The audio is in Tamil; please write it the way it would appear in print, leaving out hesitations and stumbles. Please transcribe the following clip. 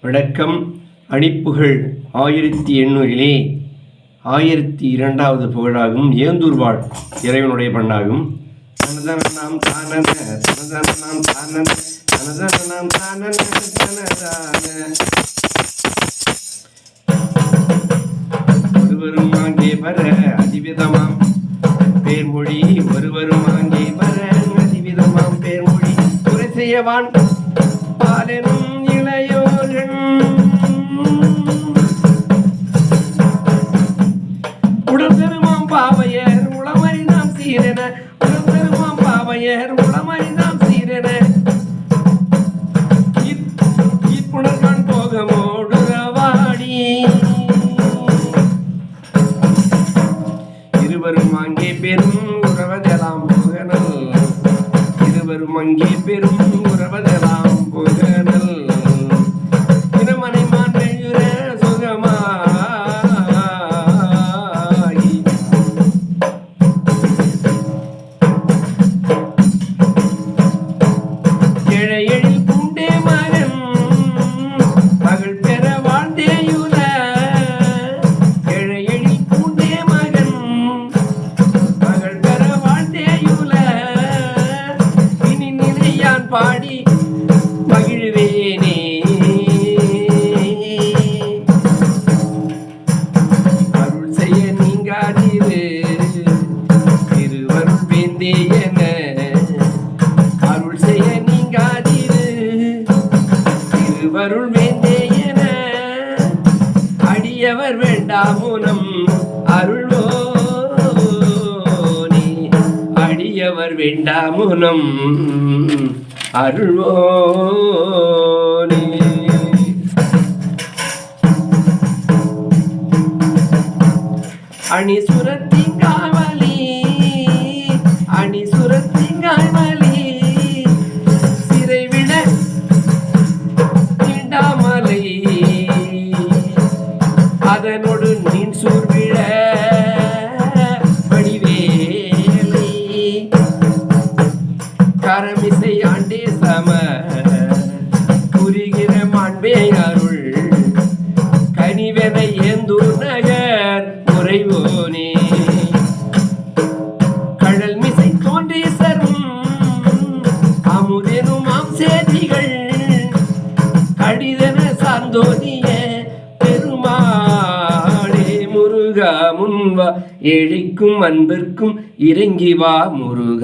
வணக்கம். அணிப்புகழ் 1800 1002வது புகழாகும். ஏந்தூர் வாழ் இறைவனுடைய பண்ணாகும். தனதனம் தானன தனதனம் தானன தனதனம் தானன தனதான ஒருவரும் அங்கே வர அதிவிதமாம் பேர்மொழி, ஒருவரும் அங்கே வர அதிவிதமாம் பேர்மொழி துறை செய்யவான் பாலெனும் இளையோர்கள் உடல் பெருமாம் பாவையர் உளமறிதாம் சீரென, உடல் பெருமாம் பாவையர் உளமறிதாம் சீரென இப்புணர்கான் போகமோடுவாடி இருவரும் அங்கே பெரும் உறவதெல்லாம் புகழல், இருவரும் அங்கே பெரும் உறவதெல்லாம் புகழல் திருமனை மாற்ற சுகமாகி கிழையெழில் பூண்டே மகன் மகள் பெற வாழ்ந்தேயுல, கிழையெழில் பூண்டே மகன் மகள் பெற வாழ்ந்தேயுல இனி நிலையான் பாடி மகிழ்வேனே. அருள் செய்ய நீங்காதீரு திருவருள் வேந்தே என, அருள் செய்ய நீங்காதீரு திருவருள் வேந்தே என அடியவர் வேண்டாமுனம் அருள்வோனே, அடியவர் வேண்டாமுனம் அருள்வோனே. அணி சுரத்திங்காவலி அணி சுரத்திங்காவலி சிறைவிட தீண்டாமலை அதனோடு நீன் சூர்விழ வடிவேலை கரமிசை ஆண்டே சம புரிகிற மாண்பே அருள் கனிவென ஏந்தூர் நகர் உறைவோனே. கடல் மிசை தோன்றீசரும் அமுதெனும் ஆம்சேதிகள் கடிதன சார்ந்தோதிய பெருமாளே முருகா முன்வா எழிக்கும் அன்பிற்கும் இறங்கி வா முருகா.